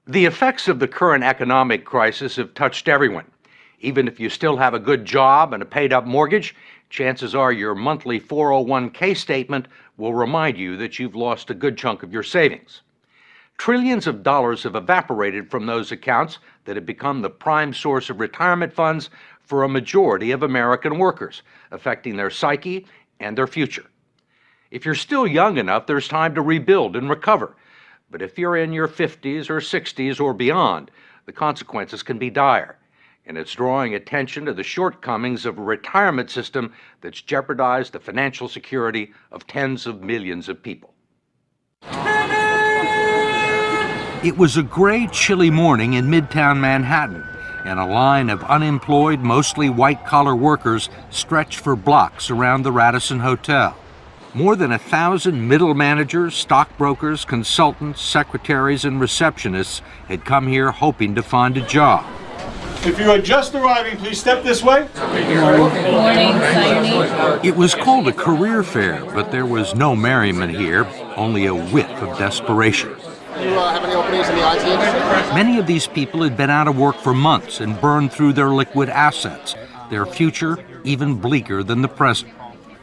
The effects of the current economic crisis have touched everyone. Even if you still have a good job and a paid-up mortgage, chances are your monthly 401k statement will remind you that you've lost a good chunk of your savings. Trillions of dollars have evaporated from those accounts that have become the prime source of retirement funds for a majority of American workers, affecting their psyche and their future. If you're still young enough, there's time to rebuild and recover. But if you're in your 50s or 60s or beyond, the consequences can be dire. And it's drawing attention to the shortcomings of a retirement system that's jeopardized the financial security of tens of millions of people. It was a gray, chilly morning in Midtown Manhattan, and a line of unemployed, mostly white-collar workers stretched for blocks around the Radisson Hotel. More than 1,000 middle managers, stockbrokers, consultants, secretaries, and receptionists had come here hoping to find a job. If you are just arriving, please step this way. Good morning. It was called a career fair, but there was no merriment here, only a whiff of desperation. Do you have any openings in the IT industry? Many of these people had been out of work for months and burned through their liquid assets, their future even bleaker than the present.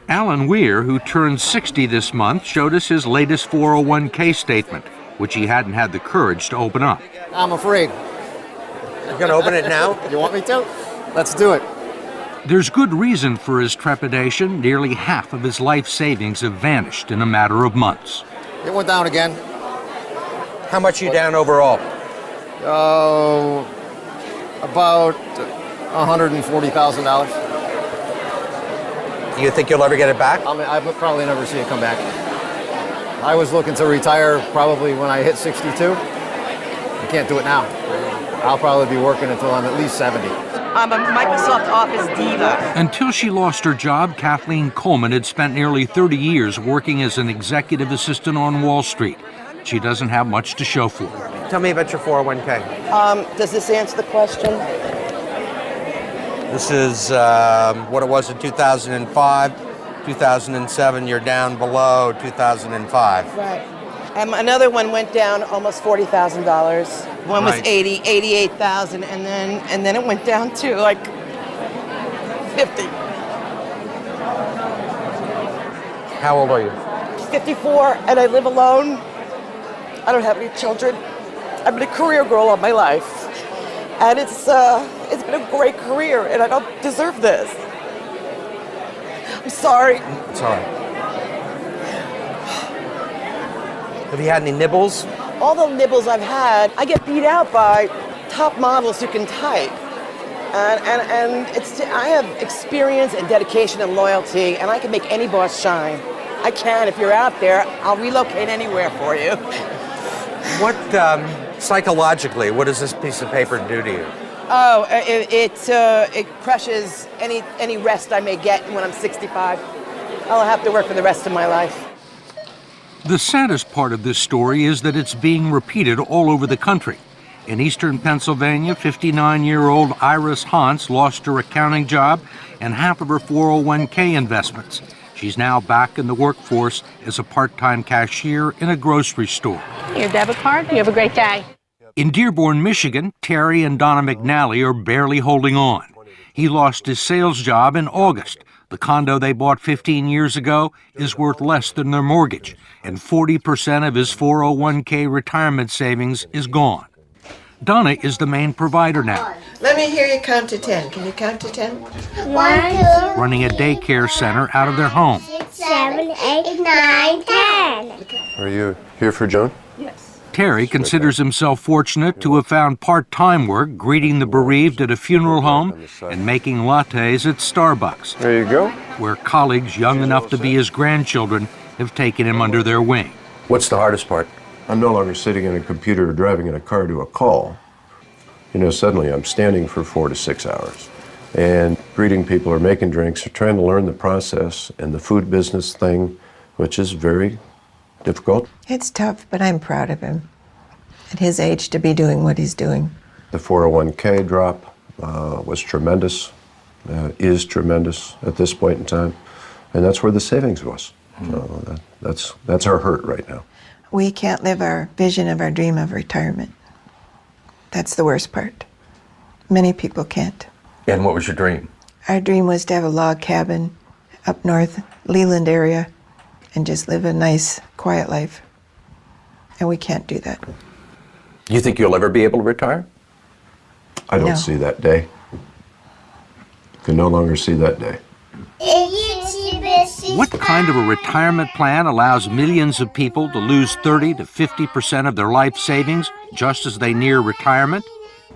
Alan Weir, who turned 60 this month, showed us his latest 401k statement, which he hadn't had the courage to open up. I'm afraid. You're going to open it now? You want me to? Let's do it. There's good reason for his trepidation. Nearly half of his life savings have vanished in a matter of months. It went down again. How much are you down overall? About $140,000. Do you think you'll ever get it back? I will probably never see it come back. I was looking to retire probably when I hit 62. I can't do it now. I'll probably be working until I'm at least 70. I'm a Microsoft Office diva. Until she lost her job, Kathleen Coleman had spent nearly 30 years working as an executive assistant on Wall Street. She doesn't have much to show for it. Tell me about your 401k. Does this answer the question? This is what it was in 2005. 2007, you're down below 2005. Right. Another one went down almost $40,000. One was Right. 88,000, and then it went down to like 50. How old are you? 54, and I live alone. I don't have any children. I've been a career girl all my life, and it's been a great career, and I don't deserve this. I'm sorry. It's all right. Have you had any nibbles? All the nibbles I've had, I get beat out by top models who can type. And I have experience and dedication and loyalty, and I can make any boss shine. I can. If you're out there, I'll relocate anywhere for you. What, psychologically, what does this piece of paper do to you? Oh, it crushes any rest I may get when I'm 65. I'll have to work for the rest of my life. The saddest part of this story is that it's being repeated all over the country. In eastern Pennsylvania, 59-year-old Iris Hans lost her accounting job and half of her 401k investments. She's now back in the workforce as a part-time cashier in a grocery store. Your debit card. You have a great day. In Dearborn, Michigan, Terry and Donna McNally are barely holding on. He lost his sales job in August. The condo they bought 15 years ago is worth less than their mortgage, and 40% of his 401k retirement savings is gone. Donna is the main provider now. Let me hear you count to 10. Can you count to 10? 1, 2, Running a daycare center out of their home. 6, 7, 8, 9, 10. Are you here for Joan? Terry considers himself fortunate to have found part-time work greeting the bereaved at a funeral home and making lattes at Starbucks, There you go. where colleagues young enough to be his grandchildren have taken him under their wing. What's the hardest part? I'm no longer sitting in a computer or driving in a car to a call. You know, suddenly I'm standing for 4 to 6 hours and greeting people or making drinks or trying to learn the process and the food business thing, which is very difficult. It's tough, but I'm proud of him. At his age, to be doing what he's doing. The 401k drop was tremendous, is tremendous at this point in time, and that's where the savings was. So that's our hurt right now. We can't live our vision of our dream of retirement. That's the worst part. Many people can't. And what was your dream? Our dream was to have a log cabin up north, Leland area, and just live a nice, quiet life. And we can't do that. You think you'll ever be able to retire? I don't No. see that day. Can no longer see that day. What kind of a retirement plan allows millions of people to lose 30 to 50% of their life savings just as they near retirement?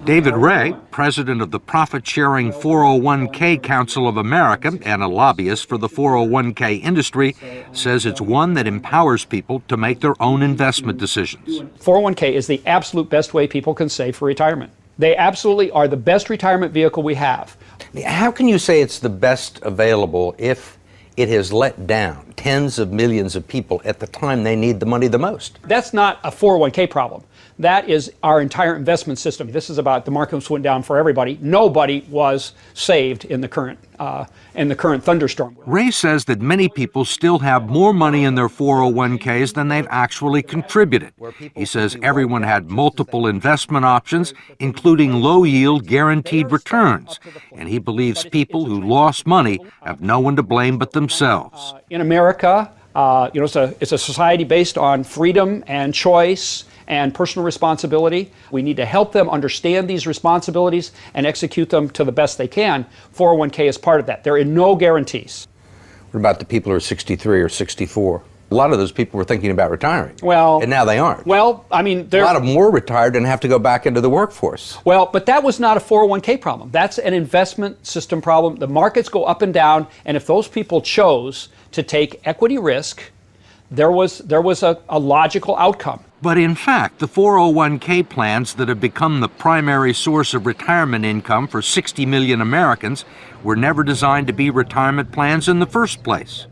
David Ray, president of the profit-sharing 401k Council of America and a lobbyist for the 401k industry, says it's one that empowers people to make their own investment decisions. 401k is the absolute best way people can save for retirement. They absolutely are the best retirement vehicle we have. How can you say it's the best available if it has let down tens of millions of people at the time they need the money the most? That's not a 401k problem. That is our entire investment system. This is about the markets went down for everybody. Nobody was saved in the current thunderstorm. Ray says that many people still have more money in their 401ks than they've actually contributed. He says everyone had multiple investment options, including low-yield guaranteed returns, and he believes people who lost money have no one to blame but themselves. In America, it's a society based on freedom and choice and personal responsibility. We need to help them understand these responsibilities and execute them to the best they can. 401k is part of that. There are no guarantees. What about the people who are 63 or 64? A lot of those people were thinking about retiring. Well, and now they aren't. Well, I mean, a lot of them were retired and have to go back into the workforce. Well, but that was not a 401k problem. That's an investment system problem. The markets go up and down, and if those people chose to take equity risk, there was a logical outcome. But in fact, the 401k plans that have become the primary source of retirement income for 60 million Americans were never designed to be retirement plans in the first place.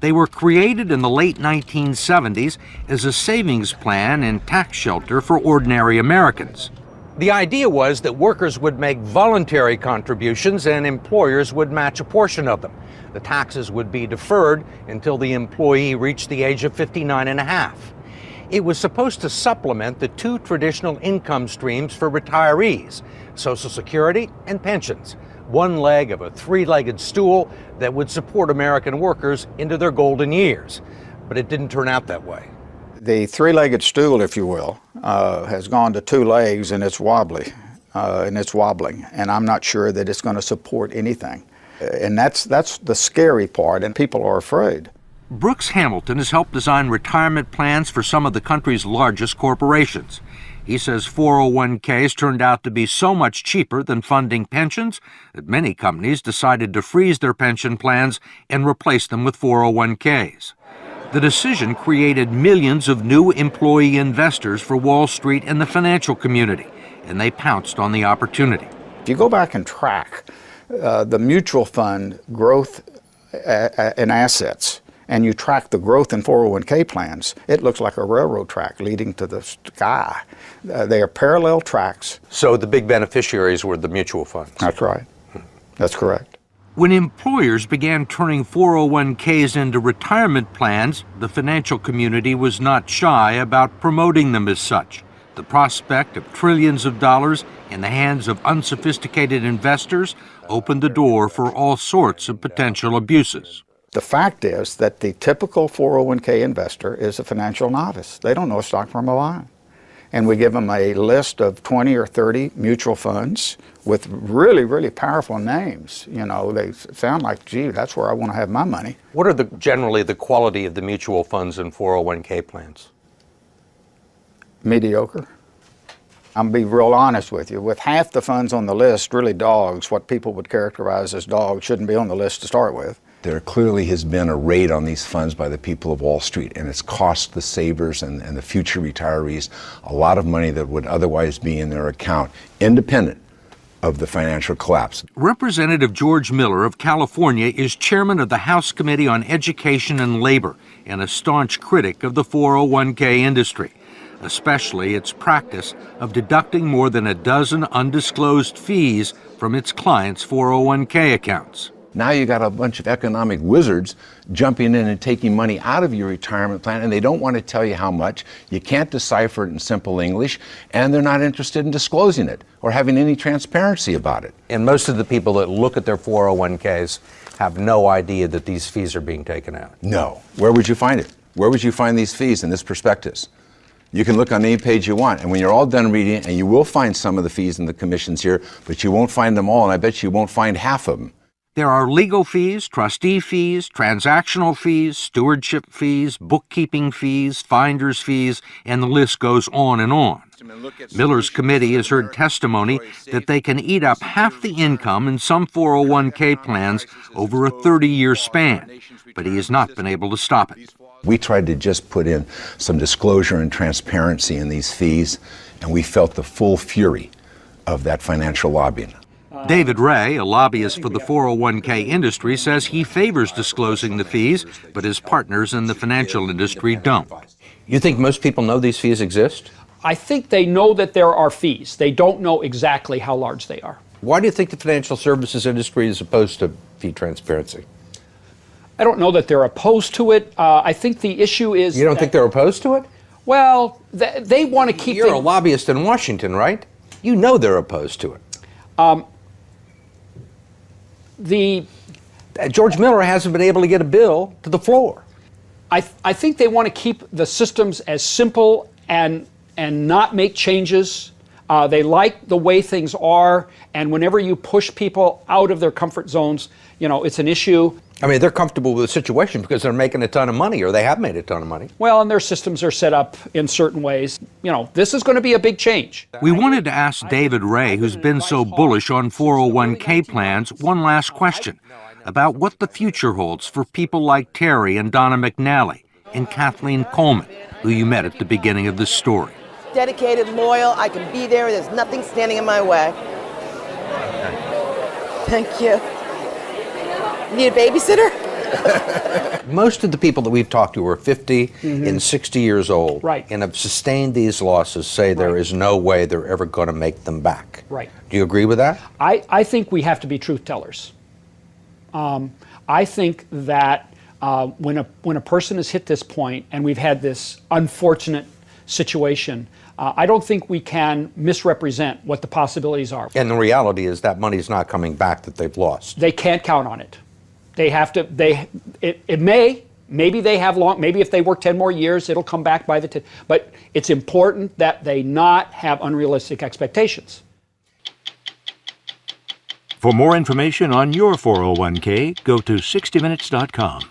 They were created in the late 1970s as a savings plan and tax shelter for ordinary Americans. The idea was that workers would make voluntary contributions and employers would match a portion of them. The taxes would be deferred until the employee reached the age of 59 and a half. It was supposed to supplement the two traditional income streams for retirees, Social Security and pensions, one leg of a three-legged stool that would support American workers into their golden years. But it didn't turn out that way. The three-legged stool, if you will, has gone to two legs, and it's wobbly, and it's wobbling, and I'm not sure that it's going to support anything. And that's the scary part, and people are afraid. Brooks Hamilton has helped design retirement plans for some of the country's largest corporations. He says 401ks turned out to be so much cheaper than funding pensions that many companies decided to freeze their pension plans and replace them with 401ks. The decision created millions of new employee investors for Wall Street and the financial community, and they pounced on the opportunity. If you go back and track the mutual fund growth in assets, and you track the growth in 401k plans, it looks like a railroad track leading to the sky. They are parallel tracks. So the big beneficiaries were the mutual funds. That's right. That's correct. When employers began turning 401ks into retirement plans, the financial community was not shy about promoting them as such. The prospect of trillions of dollars in the hands of unsophisticated investors opened the door for all sorts of potential abuses. The fact is that the typical 401k investor is a financial novice. They don't know a stock from a line. And we give them a list of 20 or 30 mutual funds with really, really powerful names. You know, they sound like, gee, that's where I want to have my money. What are generally the quality of the mutual funds and 401k plans? Mediocre. I'm going to be real honest with you. With half the funds on the list, really dogs, what people would characterize as dogs, shouldn't be on the list to start with. There clearly has been a raid on these funds by the people of Wall Street, and it's cost the savers and the future retirees a lot of money that would otherwise be in their account, independent of the financial collapse. Representative George Miller of California is chairman of the House Committee on Education and Labor and a staunch critic of the 401k industry, especially its practice of deducting more than a dozen undisclosed fees from its clients' 401k accounts. Now you got a bunch of economic wizards jumping in and taking money out of your retirement plan, and they don't want to tell you how much. You can't decipher it in simple English, and they're not interested in disclosing it or having any transparency about it. And most of the people that look at their 401ks have no idea that these fees are being taken out. No. Where would you find it? Where would you find these fees in this prospectus? You can look on any page you want, and when you're all done reading it, and you will find some of the fees and the commissions here, but you won't find them all, and I bet you won't find half of them. There are legal fees, trustee fees, transactional fees, stewardship fees, bookkeeping fees, finder's fees, and the list goes on and on. Miller's committee has heard testimony that they can eat up half the income in some 401k plans over a 30-year span, but he has not been able to stop it. We tried to just put in some disclosure and transparency in these fees, and we felt the full fury of that financial lobbying. David Ray, a lobbyist for the 401k industry, says he favors disclosing the fees, but his partners in the financial industry don't. You think most people know these fees exist? I think they know that there are fees. They don't know exactly how large they are. Why do you think the financial services industry is opposed to fee transparency? I don't know that they're opposed to it. I think the issue is... You don't think they're opposed to it? Well, they want to keep... You're a lobbyist in Washington, right? You know they're opposed to it. George Miller hasn't been able to get a bill to the floor. I think they want to keep the systems as simple and not make changes. They like the way things are, and whenever you push people out of their comfort zones, you know, it's an issue. I mean, they're comfortable with the situation because they're making a ton of money, or they have made a ton of money. Well, and their systems are set up in certain ways. You know, this is going to be a big change. We wanted to ask David Ray, who's been so bullish on 401k plans, one last question about what the future holds for people like Terry and Donna McNally and Kathleen Coleman, who you met at the beginning of this story. Dedicated, loyal, I can be there, there's nothing standing in my way. Thank you. Need a babysitter? Most of the people that we've talked to are 50 and 60 years old, right, and have sustained these losses, say there is no way they're ever going to make them back. Right. Do you agree with that? I think we have to be truth tellers. I think that when a person has hit this point and we've had this unfortunate situation, I don't think we can misrepresent what the possibilities are. And the reality is that money's not coming back that they've lost. They can't count on it. They have to, maybe they have maybe if they work 10 more years, it'll come back by the 10, but it's important that they not have unrealistic expectations. For more information on your 401k, go to 60minutes.com.